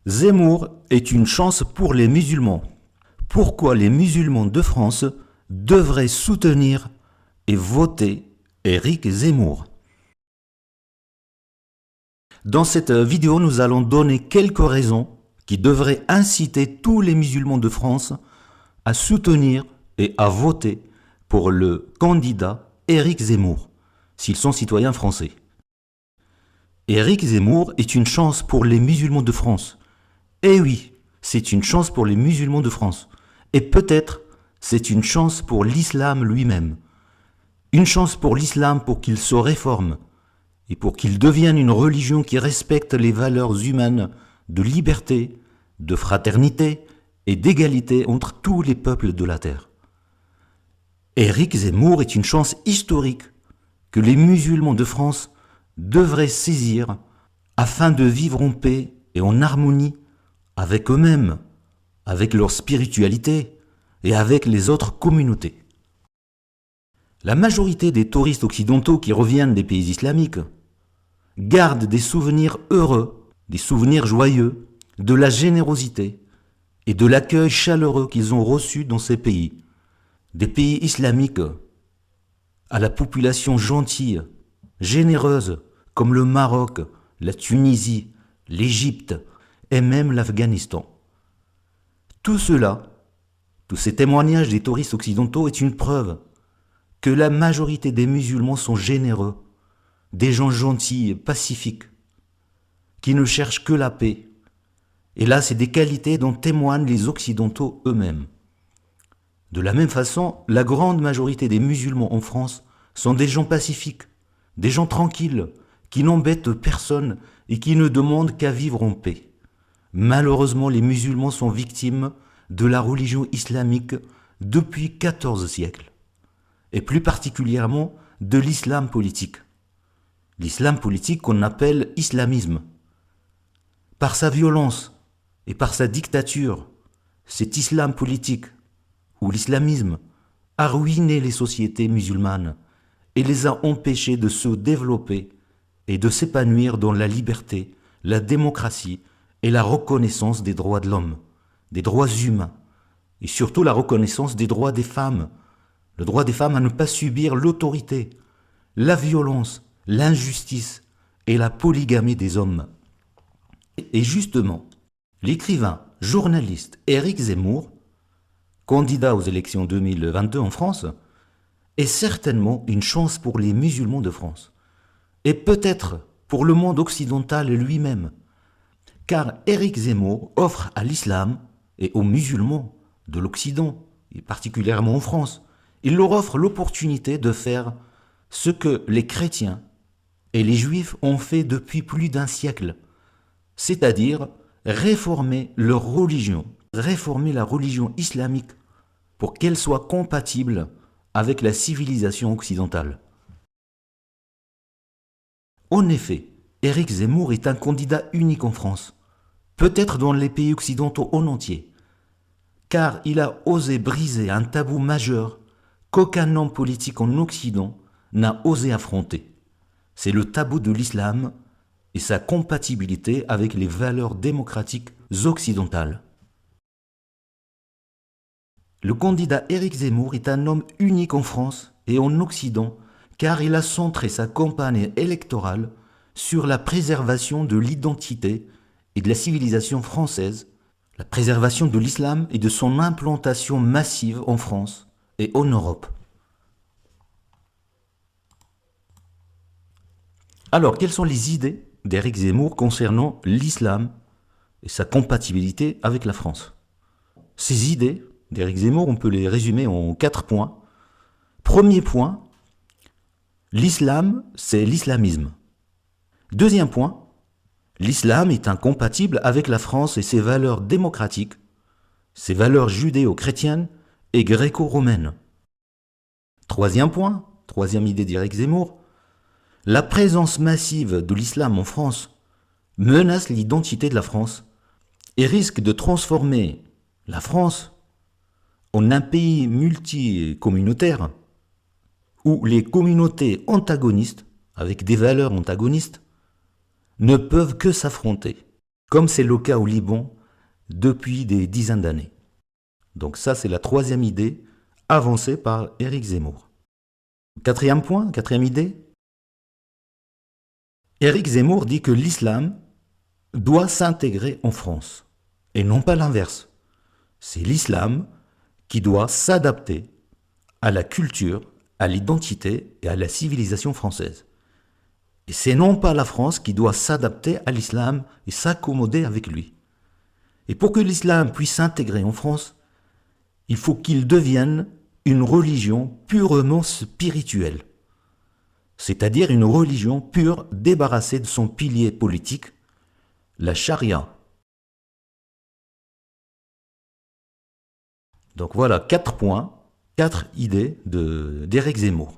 Zemmour est une chance pour les musulmans. Pourquoi les musulmans de France devraient soutenir et voter Éric Zemmour? Dans cette vidéo, nous allons donner quelques raisons qui devraient inciter tous les musulmans de France à soutenir et à voter pour le candidat Éric Zemmour, s'ils sont citoyens français. Éric Zemmour est une chance pour les musulmans de France. Eh oui, c'est une chance pour les musulmans de France. Et peut-être c'est une chance pour l'islam lui-même. Une chance pour l'islam pour qu'il se réforme et pour qu'il devienne une religion qui respecte les valeurs humaines de liberté, de fraternité et d'égalité entre tous les peuples de la terre. Éric Zemmour est une chance historique que les musulmans de France devraient saisir afin de vivre en paix et en harmonie avec eux-mêmes, avec leur spiritualité et avec les autres communautés. La majorité des touristes occidentaux qui reviennent des pays islamiques gardent des souvenirs heureux, des souvenirs joyeux, de la générosité et de l'accueil chaleureux qu'ils ont reçu dans ces pays. Des pays islamiques à la population gentille, généreuse, comme le Maroc, la Tunisie, l'Égypte et même l'Afghanistan. Tout cela, tous ces témoignages des touristes occidentaux est une preuve que la majorité des musulmans sont généreux, des gens gentils et pacifiques, qui ne cherchent que la paix. Et là, c'est des qualités dont témoignent les Occidentaux eux-mêmes. De la même façon, la grande majorité des musulmans en France sont des gens pacifiques, des gens tranquilles, qui n'embêtent personne et qui ne demandent qu'à vivre en paix. Malheureusement, les musulmans sont victimes de la religion islamique depuis 14 siècles, et plus particulièrement de l'islam politique. L'islam politique qu'on appelle islamisme. Par sa violence et par sa dictature, cet islam politique, ou l'islamisme, a ruiné les sociétés musulmanes et les a empêchées de se développer et de s'épanouir dans la liberté, la démocratie et la reconnaissance des droits de l'homme, des droits humains, et surtout la reconnaissance des droits des femmes, le droit des femmes à ne pas subir l'autorité, la violence, l'injustice et la polygamie des hommes. Et justement, l'écrivain, journaliste Éric Zemmour, candidat aux élections 2022 en France, est certainement une chance pour les musulmans de France, et peut-être pour le monde occidental lui-même, car Éric Zemmour offre à l'islam et aux musulmans de l'Occident, et particulièrement en France, il leur offre l'opportunité de faire ce que les chrétiens et les juifs ont fait depuis plus d'un siècle, c'est-à-dire réformer leur religion, réformer la religion islamique pour qu'elle soit compatible avec la civilisation occidentale. En effet, Éric Zemmour est un candidat unique en France, peut-être dans les pays occidentaux en entier, car il a osé briser un tabou majeur qu'aucun homme politique en Occident n'a osé affronter. C'est le tabou de l'islam et sa compatibilité avec les valeurs démocratiques occidentales. Le candidat Éric Zemmour est un homme unique en France et en Occident car il a centré sa campagne électorale sur la préservation de l'identité et de la civilisation française, la préservation de l'islam et de son implantation massive en France et en Europe. Alors, quelles sont les idées d'Éric Zemmour concernant l'islam et sa compatibilité avec la France? Ces idées d'Éric Zemmour, on peut les résumer en 4 points. Premier point, l'islam, c'est l'islamisme. Deuxième point, l'islam est incompatible avec la France et ses valeurs démocratiques, ses valeurs judéo-chrétiennes et gréco-romaines. Troisième point, troisième idée d'Éric Zemmour, la présence massive de l'islam en France menace l'identité de la France et risque de transformer la France en un pays multicommunautaire où les communautés antagonistes, avec des valeurs antagonistes, ne peuvent que s'affronter. comme c'est le cas au Liban depuis des dizaines d'années. Donc ça, c'est la troisième idée avancée par Éric Zemmour. Quatrième point, quatrième idée. Éric Zemmour dit que l'islam doit s'intégrer en France, et non pas l'inverse. C'est l'islam qui doit s'adapter à la culture, à l'identité et à la civilisation française. Et c'est non pas la France qui doit s'adapter à l'islam et s'accommoder avec lui. Et pour que l'islam puisse s'intégrer en France, il faut qu'il devienne une religion purement spirituelle, c'est-à-dire une religion pure débarrassée de son pilier politique, la charia. Donc voilà 4 points, 4 idées d'Éric Zemmour.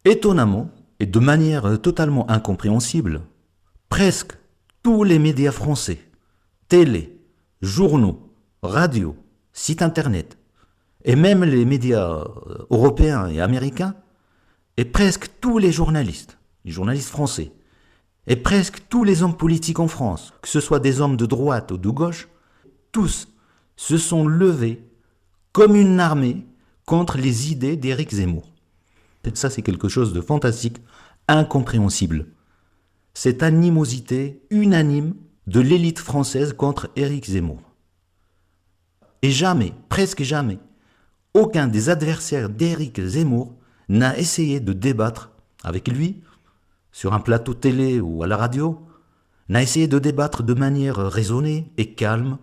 Étonnamment, et de manière totalement incompréhensible, presque tous les médias français, télé, journaux, radio, sites internet, et même les médias européens et américains, et presque tous les journalistes français, et presque tous les hommes politiques en France, que ce soit des hommes de droite ou de gauche, tous se sont levés comme une armée contre les idées d'Éric Zemmour. Et ça, c'est quelque chose de fantastique, incompréhensible. Cette animosité unanime de l'élite française contre Éric Zemmour. Et jamais, presque jamais, aucun des adversaires d'Éric Zemmour n'a essayé de débattre avec lui, sur un plateau télé ou à la radio, n'a essayé de débattre de manière raisonnée et calme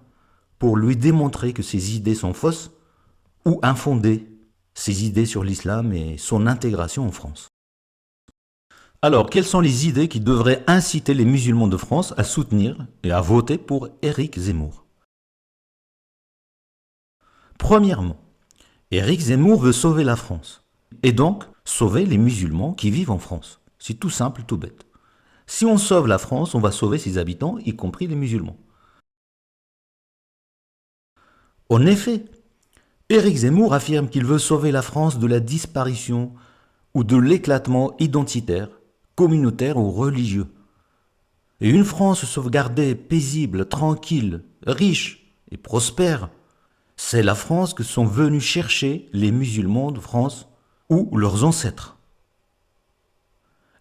pour lui démontrer que ses idées sont fausses ou infondées, ses idées sur l'islam et son intégration en France. Alors, quelles sont les idées qui devraient inciter les musulmans de France à soutenir et à voter pour Éric Zemmour? Premièrement, Éric Zemmour veut sauver la France, et donc sauver les musulmans qui vivent en France. C'est tout simple, tout bête. Si on sauve la France, on va sauver ses habitants, y compris les musulmans. En effet, Éric Zemmour affirme qu'il veut sauver la France de la disparition ou de l'éclatement identitaire, communautaire ou religieux. Et une France sauvegardée, paisible, tranquille, riche et prospère, c'est la France que sont venus chercher les musulmans de France ou leurs ancêtres.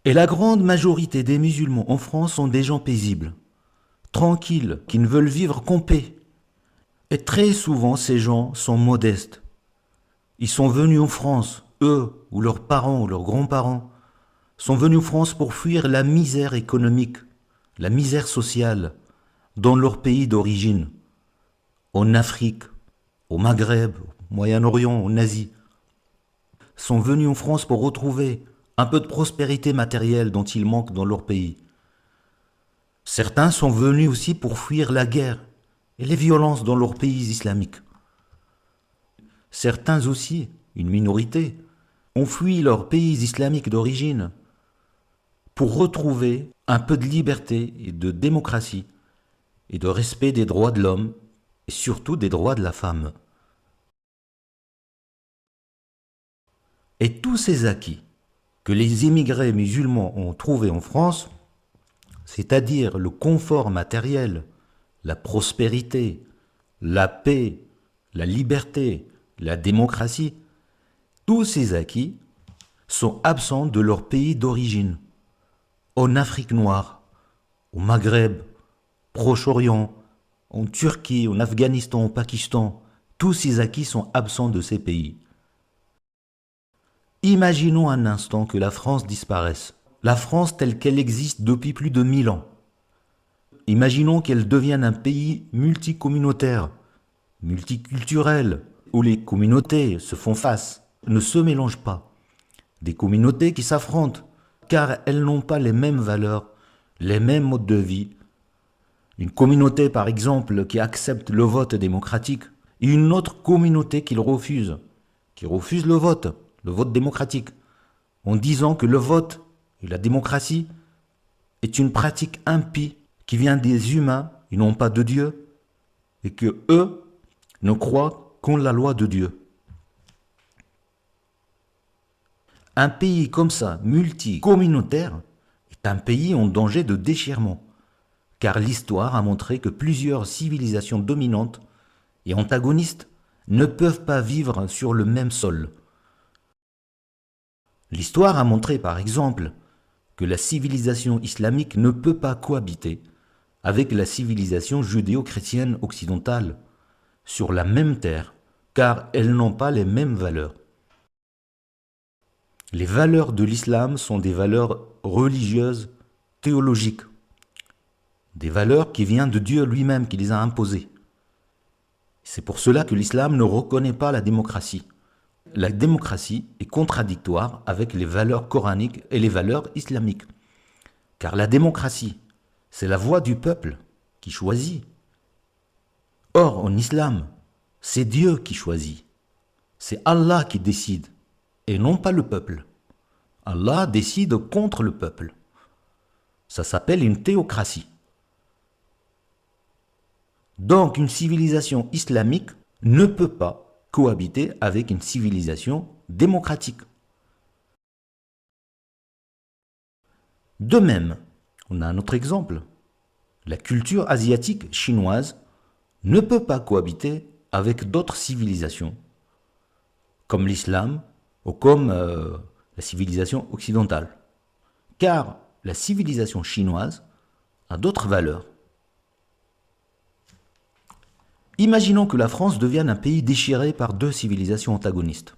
Et la grande majorité des musulmans en France sont des gens paisibles, tranquilles, qui ne veulent vivre qu'en paix. Et très souvent, ces gens sont modestes. Ils sont venus en France, eux, ou leurs parents, ou leurs grands-parents, sont venus en France pour fuir la misère économique, la misère sociale, dans leur pays d'origine, en Afrique, au Maghreb, au Moyen-Orient, en Asie. Sont venus en France pour retrouver un peu de prospérité matérielle dont il manque dans leur pays. Certains sont venus aussi pour fuir la guerre et les violences dans leurs pays islamiques. Certains aussi, une minorité, ont fui leurs pays islamiques d'origine pour retrouver un peu de liberté et de démocratie et de respect des droits de l'homme et surtout des droits de la femme. Et tous ces acquis que les immigrés musulmans ont trouvés en France, c'est-à-dire le confort matériel, la prospérité, la paix, la liberté, la démocratie, tous ces acquis sont absents de leur pays d'origine. En Afrique noire, au Maghreb, Proche-Orient, en Turquie, en Afghanistan, au Pakistan, tous ces acquis sont absents de ces pays. Imaginons un instant que la France disparaisse. La France telle qu'elle existe depuis plus de 1000 ans. Imaginons qu'elle devienne un pays multicommunautaire, multiculturel, où les communautés se font face, ne se mélangent pas. Des communautés qui s'affrontent, car elles n'ont pas les mêmes valeurs, les mêmes modes de vie. Une communauté, par exemple, qui accepte le vote démocratique, et une autre communauté qui refuse le vote démocratique, en disant que le vote et la démocratie est une pratique impie qui vient des humains et non pas de Dieu, et que eux ne croient qu'en la loi de Dieu. Un pays comme ça, multicommunautaire, est un pays en danger de déchirement. car l'histoire a montré que plusieurs civilisations dominantes et antagonistes ne peuvent pas vivre sur le même sol. L'histoire a montré par exemple que la civilisation islamique ne peut pas cohabiter avec la civilisation judéo-chrétienne occidentale sur la même terre, car elles n'ont pas les mêmes valeurs. Les valeurs de l'islam sont des valeurs religieuses, théologiques, des valeurs qui viennent de Dieu lui-même qui les a imposées. C'est pour cela que l'islam ne reconnaît pas la démocratie. La démocratie est contradictoire avec les valeurs coraniques et les valeurs islamiques. Car la démocratie, c'est la voix du peuple qui choisit. Or, en islam, c'est Dieu qui choisit. C'est Allah qui décide, et non pas le peuple. Allah décide contre le peuple. Ça s'appelle une théocratie. Donc, une civilisation islamique ne peut pas cohabiter avec une civilisation démocratique. De même, on a un autre exemple. La culture asiatique chinoise ne peut pas cohabiter avec d'autres civilisations, comme l'islam ou comme la civilisation occidentale. Car la civilisation chinoise a d'autres valeurs. Imaginons que la France devienne un pays déchiré par deux civilisations antagonistes.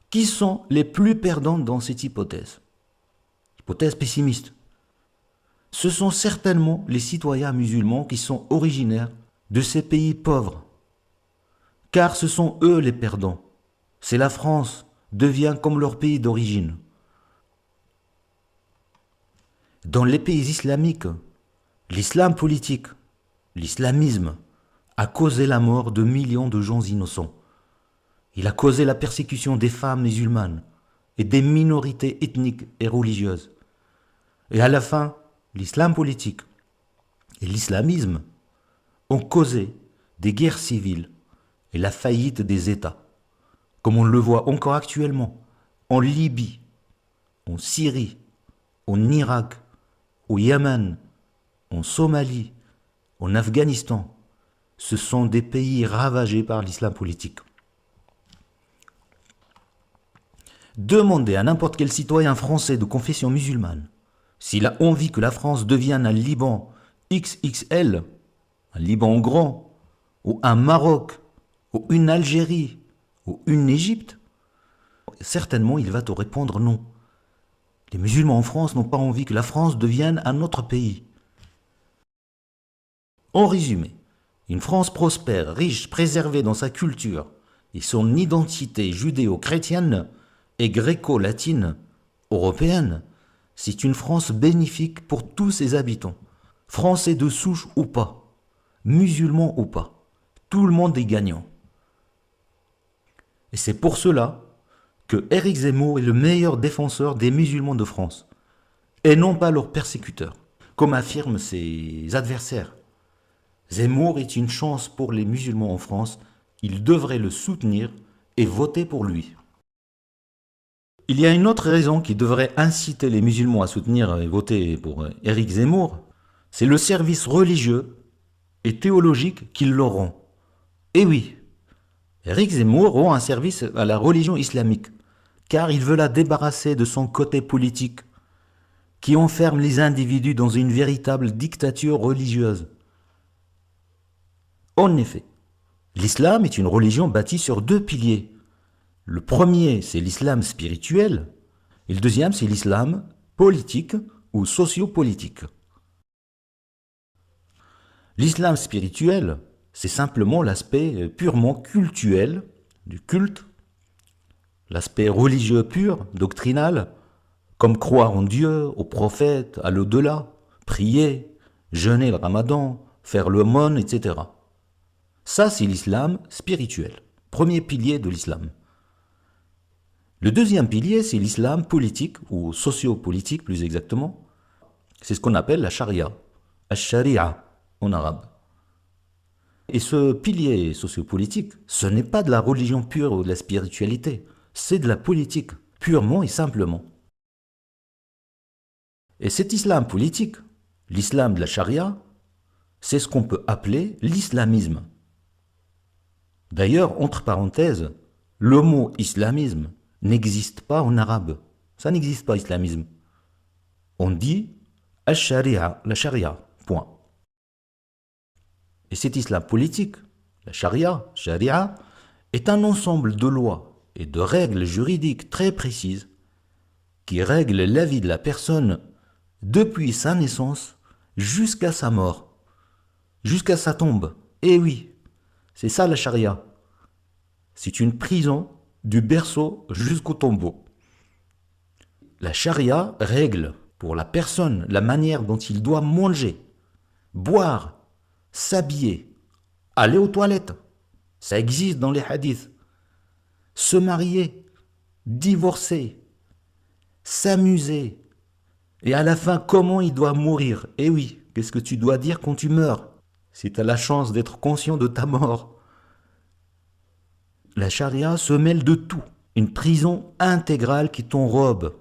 Qui sont les plus perdants dans cette hypothèse? Hypothèse pessimiste. Ce sont certainement les citoyens musulmans qui sont originaires de ces pays pauvres. Car ce sont eux les perdants. C'est la France devient comme leur pays d'origine. Dans les pays islamiques, l'islam politique, l'islamisme, a causé la mort de millions de gens innocents. Il a causé la persécution des femmes musulmanes et des minorités ethniques et religieuses. Et à la fin, l'islam politique et l'islamisme ont causé des guerres civiles et la faillite des États, comme on le voit encore actuellement en Libye, en Syrie, en Irak, au Yémen, en Somalie, en Afghanistan. Ce sont des pays ravagés par l'islam politique. Demandez à n'importe quel citoyen français de confession musulmane s'il a envie que la France devienne un Liban XXL, un Liban grand, ou un Maroc, ou une Algérie, ou une Égypte. Certainement, il va te répondre non. Les musulmans en France n'ont pas envie que la France devienne un autre pays. En résumé, une France prospère, riche, préservée dans sa culture et son identité judéo-chrétienne et gréco-latine, européenne, c'est une France bénéfique pour tous ses habitants, français de souche ou pas, musulmans ou pas, tout le monde est gagnant. Et c'est pour cela que Éric Zemmour est le meilleur défenseur des musulmans de France, et non pas leur persécuteur, comme affirment ses adversaires. Zemmour est une chance pour les musulmans en France, ils devraient le soutenir et voter pour lui. Il y a une autre raison qui devrait inciter les musulmans à soutenir et voter pour Éric Zemmour, c'est le service religieux et théologique qu'ils leur rend. Et oui, Éric Zemmour rend un service à la religion islamique, car il veut la débarrasser de son côté politique, qui enferme les individus dans une véritable dictature religieuse. En effet, l'islam est une religion bâtie sur deux piliers. Le premier, c'est l'islam spirituel, et le deuxième, c'est l'islam politique ou sociopolitique. L'islam spirituel, c'est simplement l'aspect purement cultuel du culte, l'aspect religieux pur, doctrinal, comme croire en Dieu, aux prophètes, à l'au-delà, prier, jeûner le ramadan, faire l'aumône, etc. Ça, c'est l'islam spirituel, premier pilier de l'islam. Le deuxième pilier, c'est l'islam politique, ou sociopolitique plus exactement. C'est ce qu'on appelle la charia, al-sharia en arabe. Et ce pilier sociopolitique, ce n'est pas de la religion pure ou de la spiritualité, c'est de la politique, purement et simplement. Et cet islam politique, L'islam de la charia, c'est ce qu'on peut appeler l'islamisme. D'ailleurs, entre parenthèses, le mot islamisme n'existe pas en arabe. Ça n'existe pas, islamisme. On dit al-sharia, la charia, point. Et cet islam politique, la sharia, est un ensemble de lois et de règles juridiques très précises qui règlent la vie de la personne depuis sa naissance jusqu'à sa mort, jusqu'à sa tombe. Et oui, c'est ça la charia. C'est une prison du berceau jusqu'au tombeau. La charia règle pour la personne la manière dont il doit manger, boire, s'habiller, aller aux toilettes. Ça existe dans les hadiths. Se marier, divorcer, s'amuser. Et à la fin, comment il doit mourir. Eh oui, qu'est-ce que tu dois dire quand tu meurs? Si tu as la chance d'être conscient de ta mort. La charia se mêle de tout. Une prison intégrale qui t'enrobe.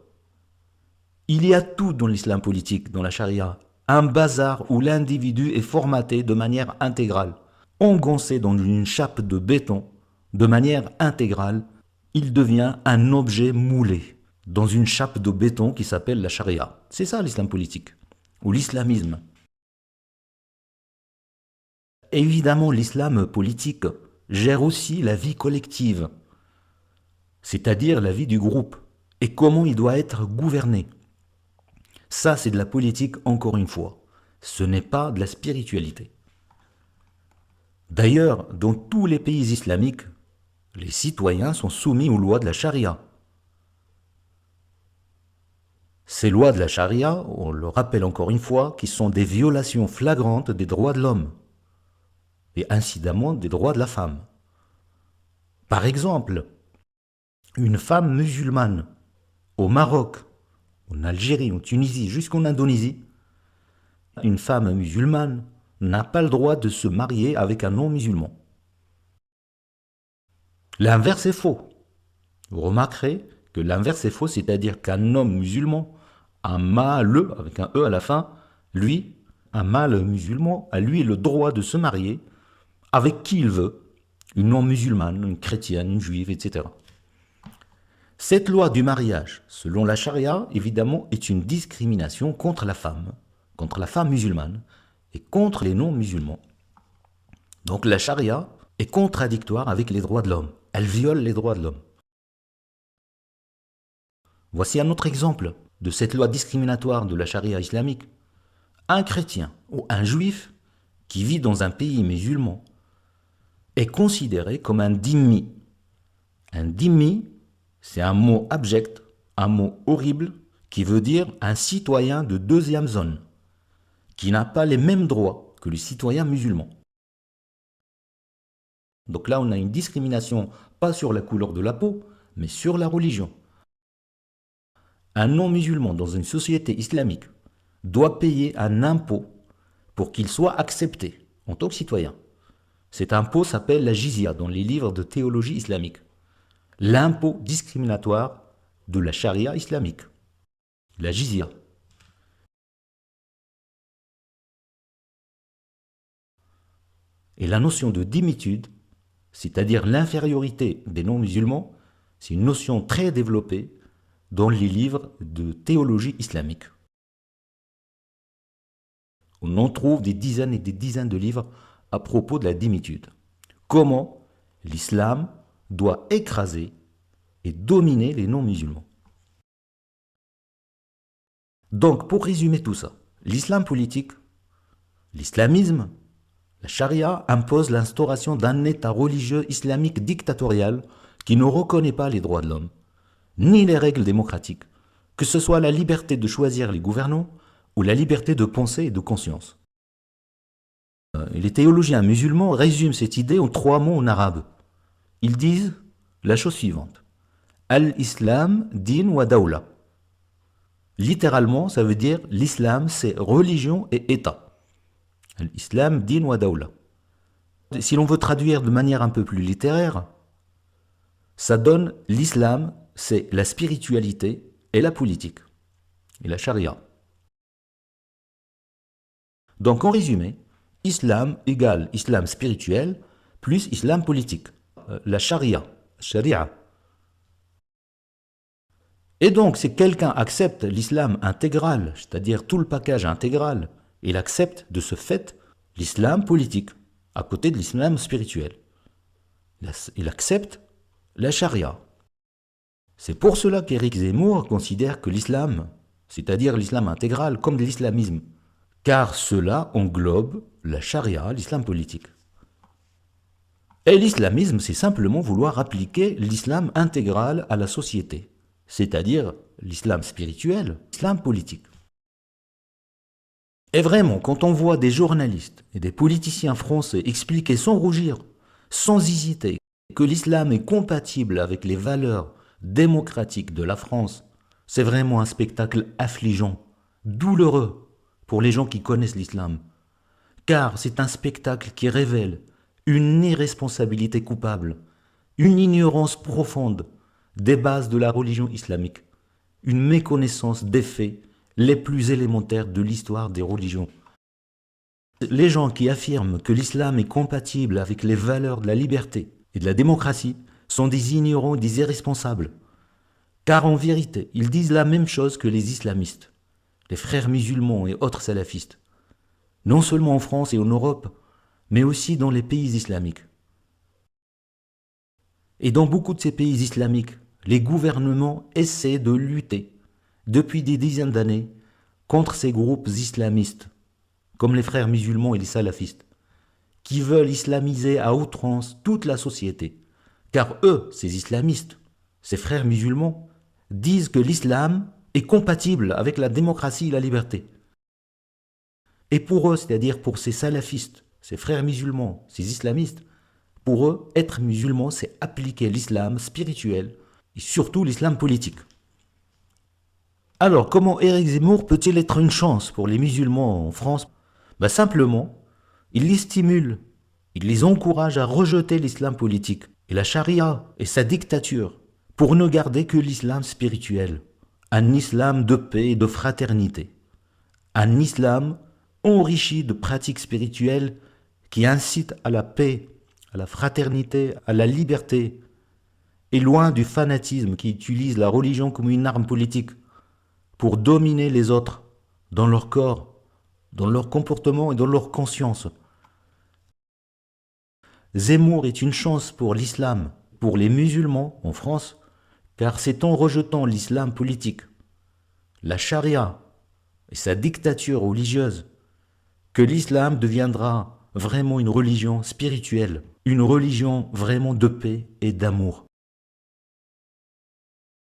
Il y a tout dans l'islam politique, dans la charia. Un bazar où l'individu est formaté de manière intégrale. Engoncé dans une chape de béton, de manière intégrale, il devient un objet moulé dans une chape de béton qui s'appelle la charia. C'est ça l'islam politique, ou l'islamisme. Évidemment, l'islam politique gère aussi la vie collective, c'est-à-dire la vie du groupe, et comment il doit être gouverné. Ça, c'est de la politique encore une fois. Ce n'est pas de la spiritualité. D'ailleurs, dans tous les pays islamiques, les citoyens sont soumis aux lois de la charia. Ces lois de la charia, on le rappelle encore une fois, qui sont des violations flagrantes des droits de l'homme et incidemment des droits de la femme. Par exemple, une femme musulmane au Maroc, en Algérie, en Tunisie, jusqu'en Indonésie, une femme musulmane n'a pas le droit de se marier avec un non-musulman. L'inverse est faux. Vous remarquerez que l'inverse est faux, c'est-à-dire qu'un homme musulman, un mâle, avec un E à la fin, lui, un mâle musulman, a lui le droit de se marier avec qui il veut, une non-musulmane, une chrétienne, une juive, etc. Cette loi du mariage, selon la charia, évidemment, est une discrimination contre la femme musulmane, et contre les non-musulmans. Donc la charia est contradictoire avec les droits de l'homme. Elle viole les droits de l'homme. Voici un autre exemple de cette loi discriminatoire de la charia islamique. Un chrétien ou un juif qui vit dans un pays musulman est considéré comme un dhimmi. Un dhimmi, c'est un mot abject, un mot horrible, qui veut dire un citoyen de deuxième zone, qui n'a pas les mêmes droits que le citoyen musulman. Donc là, on a une discrimination, pas sur la couleur de la peau, mais sur la religion. Un non-musulman dans une société islamique doit payer un impôt pour qu'il soit accepté en tant que citoyen. Cet impôt s'appelle la jizya dans les livres de théologie islamique. L'impôt discriminatoire de la charia islamique. La jizya. Et la notion de dhimmitude, c'est-à-dire l'infériorité des non-musulmans, c'est une notion très développée dans les livres de théologie islamique. On en trouve des dizaines et des dizaines de livres à propos de la dhimmitude. Comment l'islam doit écraser et dominer les non-musulmans. Donc, pour résumer tout ça, l'islam politique, l'islamisme, la charia impose l'instauration d'un État religieux islamique dictatorial qui ne reconnaît pas les droits de l'homme, ni les règles démocratiques, que ce soit la liberté de choisir les gouvernants ou la liberté de pensée et de conscience. Les théologiens musulmans résument cette idée en 3 mots en arabe. Ils disent la chose suivante. Al-Islam, din wa dawla. Littéralement, ça veut dire l'islam, c'est religion et État. Al-Islam, din wa dawla. Si l'on veut traduire de manière un peu plus littéraire, ça donne l'islam, c'est la spiritualité et la politique, et la charia. Donc en résumé, islam égale islam spirituel plus islam politique, la sharia. Et donc si quelqu'un accepte l'islam intégral, c'est-à-dire tout le package intégral, il accepte de ce fait l'islam politique, à côté de l'islam spirituel. Il accepte la charia. C'est pour cela qu'Éric Zemmour considère que l'islam, c'est-à-dire l'islam intégral, comme de l'islamisme, car cela englobe la charia, l'islam politique. Et l'islamisme, c'est simplement vouloir appliquer l'islam intégral à la société, c'est-à-dire l'islam spirituel, l'islam politique. Et vraiment, quand on voit des journalistes et des politiciens français expliquer sans rougir, sans hésiter, que l'islam est compatible avec les valeurs démocratiques de la France, c'est vraiment un spectacle affligeant, douloureux pour les gens qui connaissent l'islam. Car c'est un spectacle qui révèle une irresponsabilité coupable, une ignorance profonde des bases de la religion islamique, une méconnaissance des faits les plus élémentaires de l'histoire des religions. Les gens qui affirment que l'islam est compatible avec les valeurs de la liberté et de la démocratie sont des ignorants et des irresponsables. Car en vérité, ils disent la même chose que les islamistes, les frères musulmans et autres salafistes. Non seulement en France et en Europe, mais aussi dans les pays islamiques. Et dans beaucoup de ces pays islamiques, les gouvernements essaient de lutter depuis des dizaines d'années contre ces groupes islamistes, comme les frères musulmans et les salafistes, qui veulent islamiser à outrance toute la société. Car eux, ces islamistes, ces frères musulmans, disent que l'islam est compatible avec la démocratie et la liberté. Et pour eux, c'est-à-dire pour ces salafistes, ces frères musulmans, ces islamistes, pour eux, être musulman, c'est appliquer l'islam spirituel et surtout l'islam politique. Alors, comment Éric Zemmour peut-il être une chance pour les musulmans en France? Simplement, il les stimule, il les encourage à rejeter l'islam politique et la charia et sa dictature pour ne garder que l'islam spirituel, un islam de paix et de fraternité, un islam enrichi de pratiques spirituelles qui incitent à la paix, à la fraternité, à la liberté, et loin du fanatisme qui utilise la religion comme une arme politique pour dominer les autres dans leur corps, dans leur comportement et dans leur conscience. Zemmour est une chance pour l'islam, pour les musulmans en France, car c'est en rejetant l'islam politique, la charia et sa dictature religieuse que l'islam deviendra vraiment une religion spirituelle, une religion vraiment de paix et d'amour.